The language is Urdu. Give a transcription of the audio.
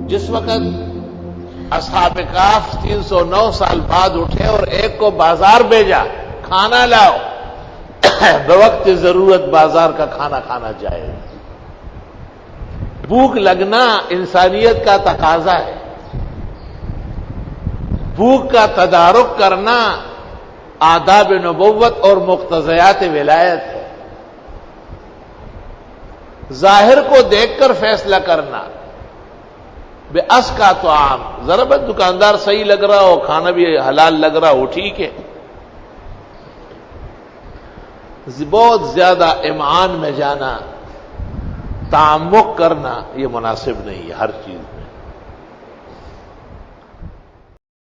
جس وقت اصحاب کہف 309 سال بعد اٹھے اور ایک کو بازار بھیجا، کھانا لاؤ، بوقت ضرورت بازار کا کھانا کھانا جائے۔ بھوک لگنا انسانیت کا تقاضا ہے، بھوک کا تدارک کرنا آداب نبوت اور مقتضیات ولایت ہے۔ ظاہر کو دیکھ کر فیصلہ کرنا، بے اس کا تو عام، ذرا بس دکاندار صحیح لگ رہا ہو، کھانا بھی حلال لگ رہا ہو، ٹھیک ہے۔ بہت زیادہ امعان میں جانا، تعمق کرنا یہ مناسب نہیں ہے ہر چیز۔